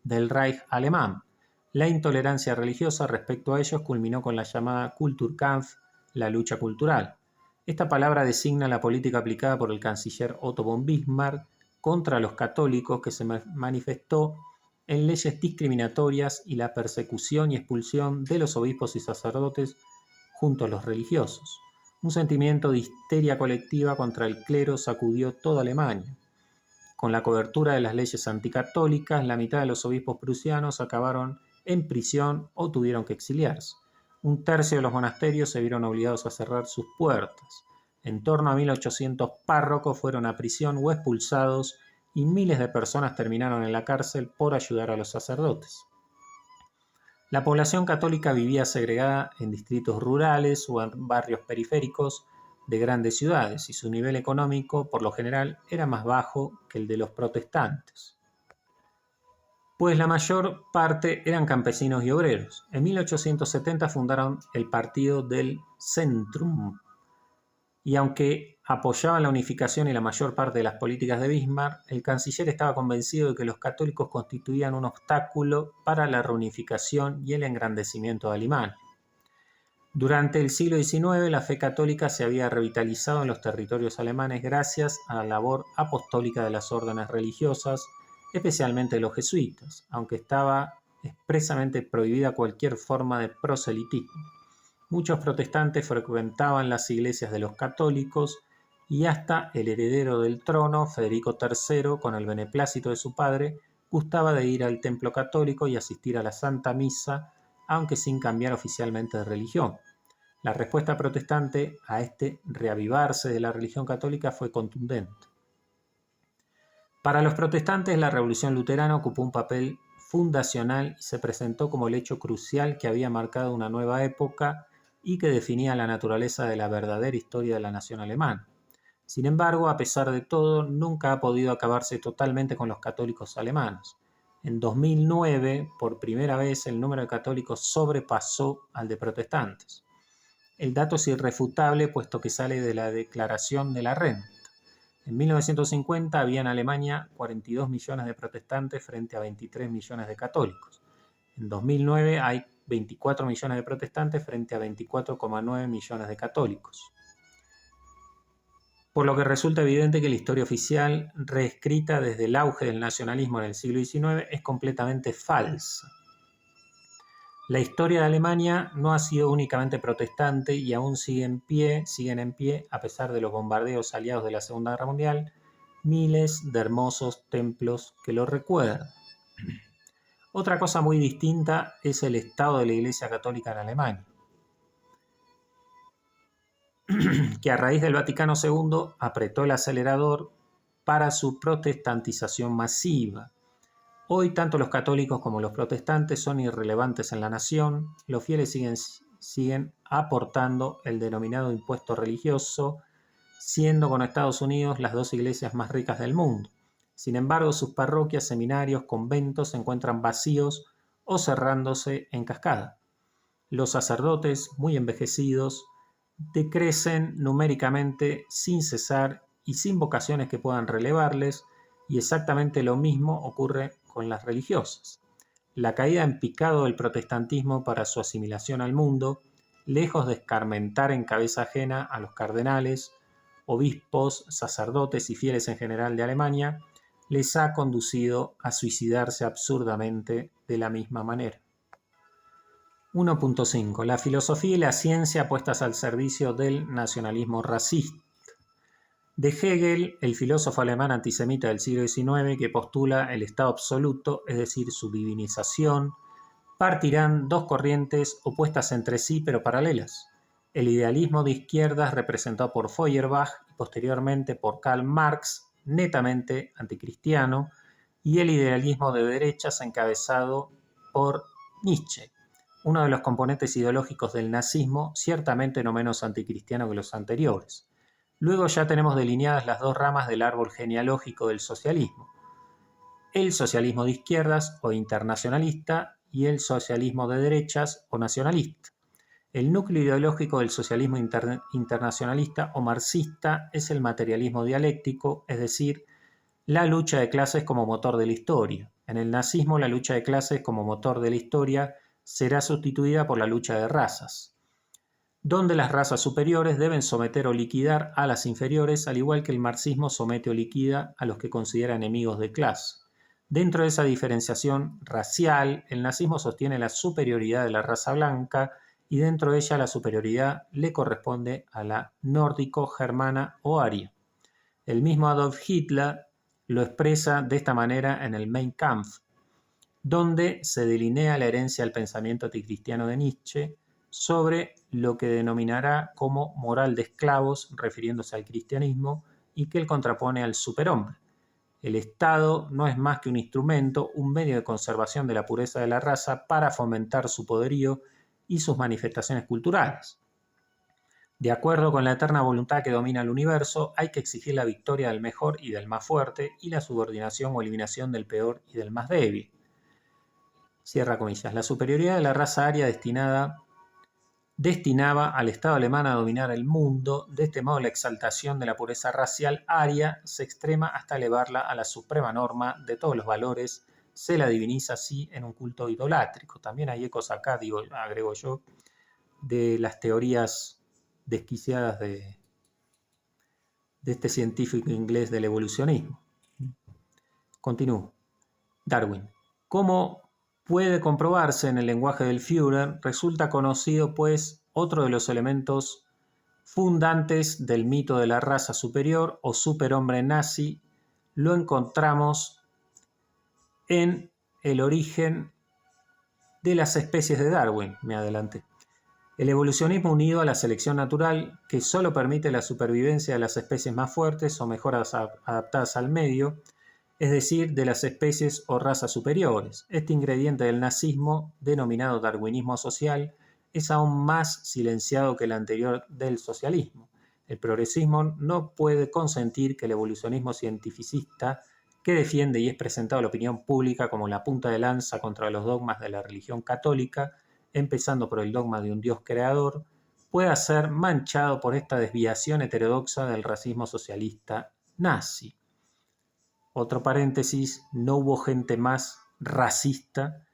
del Reich alemán. La intolerancia religiosa respecto a ellos culminó con la llamada Kulturkampf, la lucha cultural. Esta palabra designa la política aplicada por el canciller Otto von Bismarck contra los católicos, que se manifestó en leyes discriminatorias y la persecución y expulsión de los obispos y sacerdotes junto a los religiosos. Un sentimiento de histeria colectiva contra el clero sacudió toda Alemania. Con la cobertura de las leyes anticatólicas, la mitad de los obispos prusianos acabaron en prisión o tuvieron que exiliarse. Un tercio de los monasterios se vieron obligados a cerrar sus puertas. En torno a 1800 párrocos fueron a prisión o expulsados y miles de personas terminaron en la cárcel por ayudar a los sacerdotes. La población católica vivía segregada en distritos rurales o en barrios periféricos de grandes ciudades y su nivel económico, por lo general, era más bajo que el de los protestantes, pues la mayor parte eran campesinos y obreros. En 1870 fundaron el Partido del Zentrum, y aunque apoyaban la unificación y la mayor parte de las políticas de Bismarck, el canciller estaba convencido de que los católicos constituían un obstáculo para la reunificación y el engrandecimiento de Alemania. Durante el siglo XIX, la fe católica se había revitalizado en los territorios alemanes gracias a la labor apostólica de las órdenes religiosas, especialmente de los jesuitas, aunque estaba expresamente prohibida cualquier forma de proselitismo. Muchos protestantes frecuentaban las iglesias de los católicos y hasta el heredero del trono, Federico III, con el beneplácito de su padre, gustaba de ir al templo católico y asistir a la Santa Misa, aunque sin cambiar oficialmente de religión. La respuesta protestante a este reavivarse de la religión católica fue contundente. Para los protestantes, la Revolución Luterana ocupó un papel fundacional y se presentó como el hecho crucial que había marcado una nueva época y que definía la naturaleza de la verdadera historia de la nación alemana. Sin embargo, a pesar de todo, nunca ha podido acabarse totalmente con los católicos alemanes. En 2009, por primera vez, el número de católicos sobrepasó al de protestantes. El dato es irrefutable, puesto que sale de la Declaración de la Renta. En 1950 había en Alemania 42 millones de protestantes frente a 23 millones de católicos. En 2009 hay 24 millones de protestantes frente a 24,9 millones de católicos. Por lo que resulta evidente que la historia oficial, reescrita desde el auge del nacionalismo en el siglo XIX, es completamente falsa. La historia de Alemania no ha sido únicamente protestante y aún siguen en pie, a pesar de los bombardeos aliados de la Segunda Guerra Mundial, miles de hermosos templos que lo recuerdan. Otra cosa muy distinta es el estado de la Iglesia Católica en Alemania, que a raíz del Vaticano II apretó el acelerador para su protestantización masiva. Hoy tanto los católicos como los protestantes son irrelevantes en la nación, los fieles siguen aportando el denominado impuesto religioso, siendo con Estados Unidos las dos iglesias más ricas del mundo. Sin embargo, sus parroquias, seminarios, conventos se encuentran vacíos o cerrándose en cascada. Los sacerdotes, muy envejecidos, decrecen numéricamente sin cesar y sin vocaciones que puedan relevarles, y exactamente lo mismo ocurre con las religiosas. La caída en picado del protestantismo para su asimilación al mundo, lejos de escarmentar en cabeza ajena a los cardenales, obispos, sacerdotes y fieles en general de Alemania, les ha conducido a suicidarse absurdamente de la misma manera. 1.5. La filosofía y la ciencia puestas al servicio del nacionalismo racista. De Hegel, el filósofo alemán antisemita del siglo XIX, que postula el Estado absoluto, es decir, su divinización, partirán dos corrientes opuestas entre sí pero paralelas. El idealismo de izquierdas representado por Feuerbach y posteriormente por Karl Marx, netamente anticristiano, y el idealismo de derechas encabezado por Nietzsche, uno de los componentes ideológicos del nazismo, ciertamente no menos anticristiano que los anteriores. Luego ya tenemos delineadas las dos ramas del árbol genealógico del socialismo: el socialismo de izquierdas o internacionalista y el socialismo de derechas o nacionalista. El núcleo ideológico del socialismo internacionalista o marxista es el materialismo dialéctico, es decir, la lucha de clases como motor de la historia. En el nazismo, la lucha de clases como motor de la historia será sustituida por la lucha de razas, donde las razas superiores deben someter o liquidar a las inferiores, al igual que el marxismo somete o liquida a los que considera enemigos de clase. Dentro de esa diferenciación racial, el nazismo sostiene la superioridad de la raza blanca y dentro de ella la superioridad le corresponde a la nórdico, germana o aria. El mismo Adolf Hitler lo expresa de esta manera en el Mein Kampf, donde se delinea la herencia del pensamiento anticristiano de Nietzsche sobre lo que denominará como moral de esclavos, refiriéndose al cristianismo, y que él contrapone al superhombre. El Estado no es más que un instrumento, un medio de conservación de la pureza de la raza para fomentar su poderío y sus manifestaciones culturales. De acuerdo con la eterna voluntad que domina el universo, hay que exigir la victoria del mejor y del más fuerte y la subordinación o eliminación del peor y del más débil. Cierra comillas. La superioridad de la raza aria destinaba al Estado alemán a dominar el mundo. De este modo, la exaltación de la pureza racial aria se extrema hasta elevarla a la suprema norma de todos los valores. Se la diviniza así en un culto idolátrico. También hay ecos acá, agrego yo, de las teorías desquiciadas de este científico inglés del evolucionismo. Continúo. Darwin. Como puede comprobarse en el lenguaje del Führer, resulta conocido, pues, otro de los elementos fundantes del mito de la raza superior o superhombre nazi. Lo encontramos en el origen de las especies de Darwin. Me adelanté. El evolucionismo unido a la selección natural, que solo permite la supervivencia de las especies más fuertes o mejor adaptadas al medio, es decir, de las especies o razas superiores. Este ingrediente del nazismo, denominado darwinismo social, es aún más silenciado que el anterior del socialismo. El progresismo no puede consentir que el evolucionismo cientificista, que defiende y es presentado a la opinión pública como la punta de lanza contra los dogmas de la religión católica, empezando por el dogma de un Dios creador, pueda ser manchado por esta desviación heterodoxa del racismo socialista nazi. Otro paréntesis, no hubo gente más racista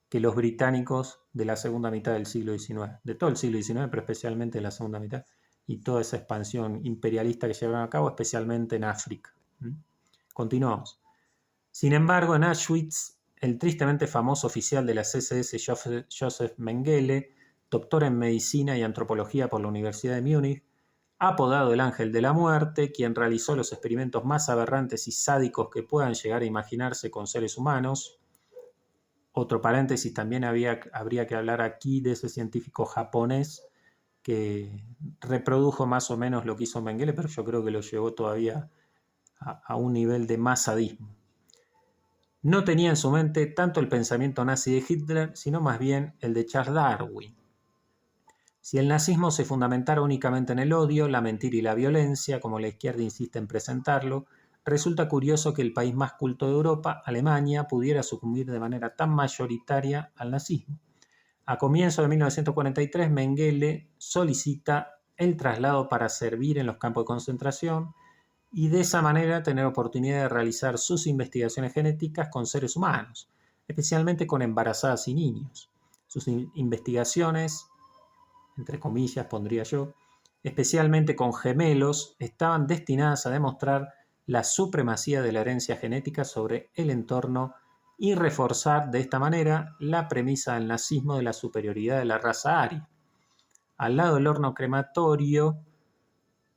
que los británicos de la segunda mitad del siglo XIX, de todo el siglo XIX, pero especialmente de la segunda mitad, y toda esa expansión imperialista que llevaron a cabo, especialmente en África. Continuamos. Sin embargo, en Auschwitz, el tristemente famoso oficial de la SS Joseph Mengele, doctor en medicina y antropología por la Universidad de Múnich, apodado el Ángel de la Muerte, quien realizó los experimentos más aberrantes y sádicos que puedan llegar a imaginarse con seres humanos. Otro paréntesis, también habría que hablar aquí de ese científico japonés que reprodujo más o menos lo que hizo Mengele, pero yo creo que lo llevó todavía a un nivel de más sadismo. No tenía en su mente tanto el pensamiento nazi de Hitler, sino más bien el de Charles Darwin. Si el nazismo se fundamentara únicamente en el odio, la mentira y la violencia, como la izquierda insiste en presentarlo, resulta curioso que el país más culto de Europa, Alemania, pudiera sucumbir de manera tan mayoritaria al nazismo. A comienzos de 1943, Mengele solicita el traslado para servir en los campos de concentración y de esa manera tener oportunidad de realizar sus investigaciones genéticas con seres humanos, especialmente con embarazadas y niños. Sus investigaciones, entre comillas pondría yo, especialmente con gemelos, estaban destinadas a demostrar la supremacía de la herencia genética sobre el entorno y reforzar de esta manera la premisa del nazismo de la superioridad de la raza aria. Al lado del horno crematorio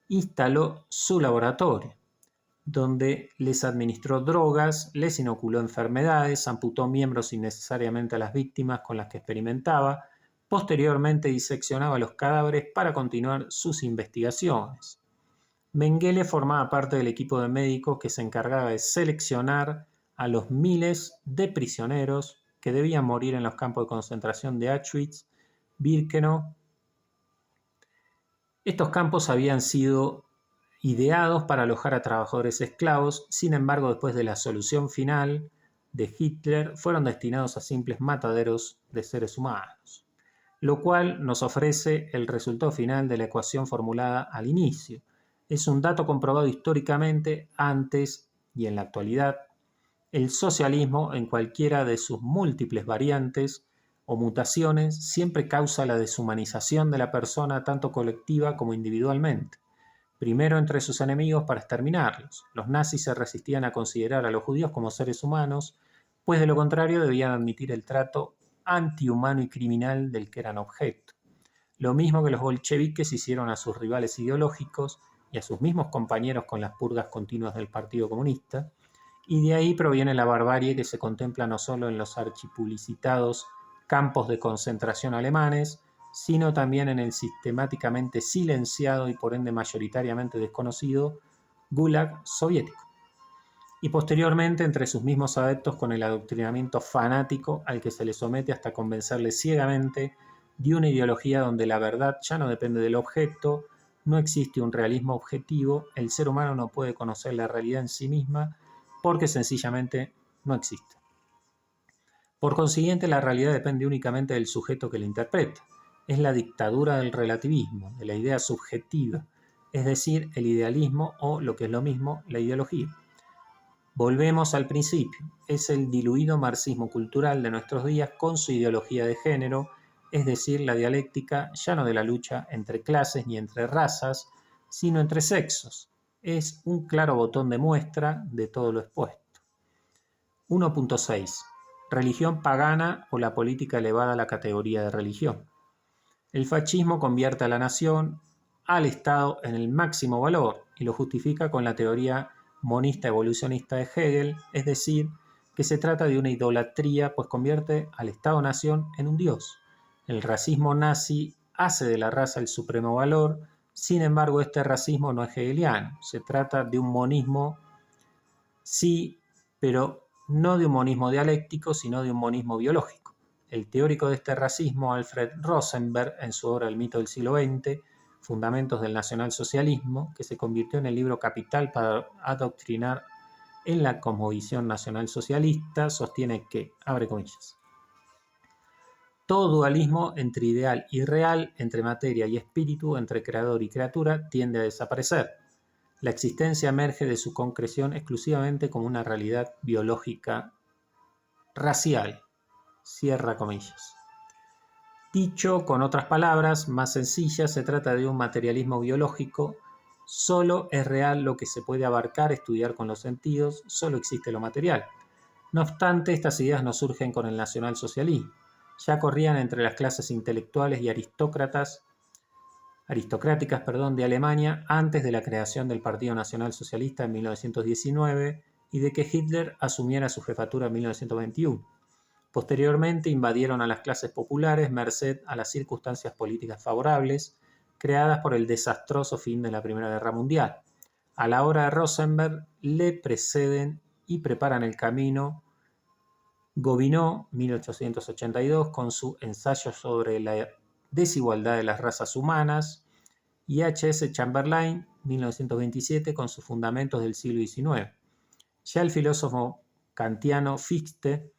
instaló su laboratorio, donde les administró drogas, les inoculó enfermedades, amputó miembros innecesariamente a las víctimas con las que experimentaba, posteriormente diseccionaba los cadáveres para continuar sus investigaciones. Mengele formaba parte del equipo de médicos que se encargaba de seleccionar a los miles de prisioneros que debían morir en los campos de concentración de Auschwitz, Birkenau. Estos campos habían sido ideados para alojar a trabajadores esclavos, sin embargo, después de la solución final de Hitler, fueron destinados a simples mataderos de seres humanos, lo cual nos ofrece el resultado final de la ecuación formulada al inicio. Es un dato comprobado históricamente antes y en la actualidad. El socialismo, en cualquiera de sus múltiples variantes o mutaciones, siempre causa la deshumanización de la persona tanto colectiva como individualmente. Primero entre sus enemigos para exterminarlos. Los nazis se resistían a considerar a los judíos como seres humanos, pues de lo contrario debían admitir el trato antihumano y criminal del que eran objeto. Lo mismo que los bolcheviques hicieron a sus rivales ideológicos y a sus mismos compañeros con las purgas continuas del Partido Comunista, y de ahí proviene la barbarie que se contempla no solo en los archipublicitados campos de concentración alemanes, sino también en el sistemáticamente silenciado y por ende mayoritariamente desconocido Gulag soviético. Y posteriormente entre sus mismos adeptos con el adoctrinamiento fanático al que se les somete hasta convencerles ciegamente de una ideología donde la verdad ya no depende del objeto, no existe un realismo objetivo, el ser humano no puede conocer la realidad en sí misma porque sencillamente no existe. Por consiguiente, la realidad depende únicamente del sujeto que la interpreta. Es la dictadura del relativismo, de la idea subjetiva, es decir, el idealismo o, lo que es lo mismo, la ideología. Volvemos al principio, es el diluido marxismo cultural de nuestros días con su ideología de género, es decir, la dialéctica ya no de la lucha entre clases ni entre razas, sino entre sexos. Es un claro botón de muestra de todo lo expuesto. 1.6. Religión pagana o la política elevada a la categoría de religión. El fascismo convierte a la nación, al Estado, en el máximo valor y lo justifica con la teoría monista evolucionista de Hegel, es decir, que se trata de una idolatría, pues convierte al Estado-nación en un dios. El racismo nazi hace de la raza el supremo valor, sin embargo este racismo no es hegeliano, se trata de un monismo, sí, pero no de un monismo dialéctico, sino de un monismo biológico. El teórico de este racismo, Alfred Rosenberg, en su obra El mito del siglo XX, Fundamentos del nacionalsocialismo, que se convirtió en el libro capital para adoctrinar en la cosmovisión nacionalsocialista, sostiene que, abre comillas, todo dualismo entre ideal y real, entre materia y espíritu, entre creador y criatura, tiende a desaparecer. La existencia emerge de su concreción exclusivamente como una realidad biológica racial. Cierra comillas. Dicho con otras palabras, más sencillas, se trata de un materialismo biológico. Solo es real lo que se puede abarcar, estudiar con los sentidos, solo existe lo material. No obstante, estas ideas no surgen con el nacionalsocialismo. Ya corrían entre las clases intelectuales y aristocráticas de Alemania antes de la creación del Partido Nacional Socialista en 1919 y de que Hitler asumiera su jefatura en 1921. Posteriormente invadieron a las clases populares merced a las circunstancias políticas favorables creadas por el desastroso fin de la Primera Guerra Mundial. A la hora de Rosenberg le preceden y preparan el camino Gobineau, 1882, con su ensayo sobre la desigualdad de las razas humanas, y H.S. Chamberlain, 1927, con sus fundamentos del siglo XIX. Ya el filósofo kantiano Fichte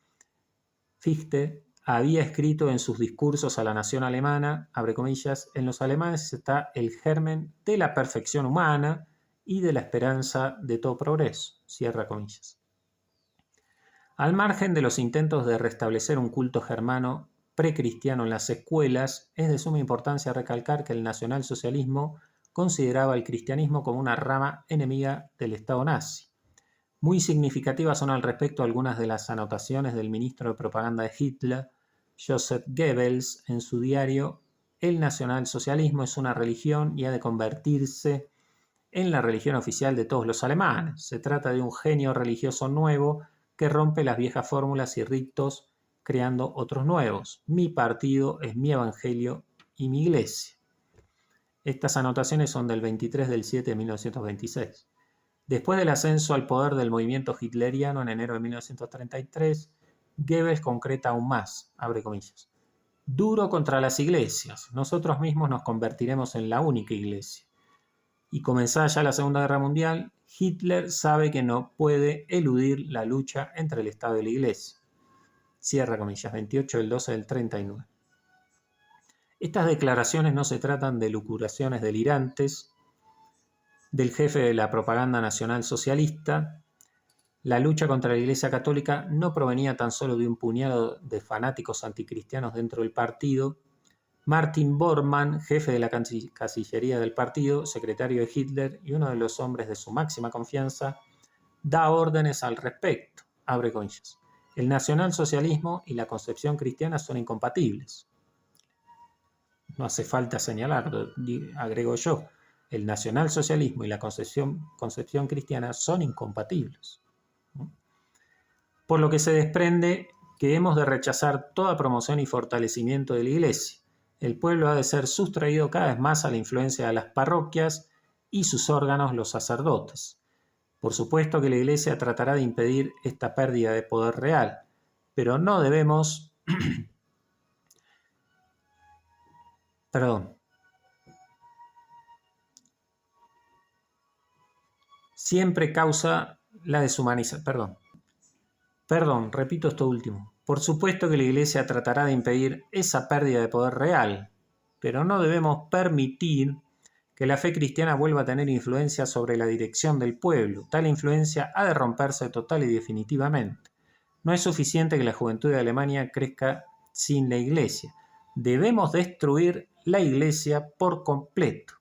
había escrito en sus discursos a la nación alemana, abre comillas, en los alemanes está el germen de la perfección humana y de la esperanza de todo progreso. Cierra comillas. Al margen de los intentos de restablecer un culto germano precristiano en las escuelas, es de suma importancia recalcar que el nacionalsocialismo consideraba el cristianismo como una rama enemiga del Estado nazi. Muy significativas son al respecto algunas de las anotaciones del ministro de propaganda de Hitler, Joseph Goebbels, en su diario El nacionalsocialismo es una religión y ha de convertirse en la religión oficial de todos los alemanes. Se trata de un genio religioso nuevo que rompe las viejas fórmulas y ritos creando otros nuevos. Mi partido es mi evangelio y mi iglesia. Estas anotaciones son del 23 del 7 de 1926. Después del ascenso al poder del movimiento hitleriano en enero de 1933, Goebbels concreta aún más, abre comillas, duro contra las iglesias, nosotros mismos nos convertiremos en la única iglesia. Y comenzada ya la Segunda Guerra Mundial, Hitler sabe que no puede eludir la lucha entre el Estado y la Iglesia. Cierra comillas, 28 del 12 del 39. Estas declaraciones no se tratan de lucubraciones delirantes del jefe de la propaganda nacional socialista. La lucha contra la Iglesia Católica no provenía tan solo de un puñado de fanáticos anticristianos dentro del partido. Martin Bormann, jefe de la Cancillería del partido, secretario de Hitler y uno de los hombres de su máxima confianza, da órdenes al respecto. Abre comillas. El nacionalsocialismo y la concepción cristiana son incompatibles. No hace falta señalarlo, agrego yo. El nacionalsocialismo y la concepción cristiana son incompatibles. Por lo que se desprende que hemos de rechazar toda promoción y fortalecimiento de la Iglesia. El pueblo ha de ser sustraído cada vez más a la influencia de las parroquias y sus órganos, los sacerdotes. Por supuesto que la Iglesia tratará de impedir esta pérdida de poder real, pero no debemos... Siempre causa la deshumanización. Repito esto último. Por supuesto que la Iglesia tratará de impedir esa pérdida de poder real, pero no debemos permitir que la fe cristiana vuelva a tener influencia sobre la dirección del pueblo. Tal influencia ha de romperse total y definitivamente. No es suficiente que la juventud de Alemania crezca sin la Iglesia. Debemos destruir la Iglesia por completo.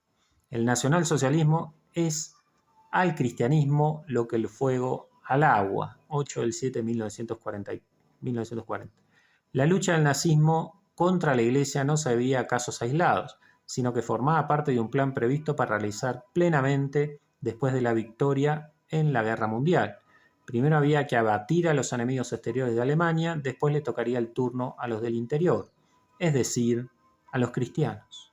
El nacionalsocialismo es al cristianismo lo que el fuego al agua. 8 del 7 de 1940. La lucha del nazismo contra la Iglesia no se debía a casos aislados, sino que formaba parte de un plan previsto para realizar plenamente después de la victoria en la Guerra Mundial. Primero había que abatir a los enemigos exteriores de Alemania, después le tocaría el turno a los del interior, es decir, a los cristianos.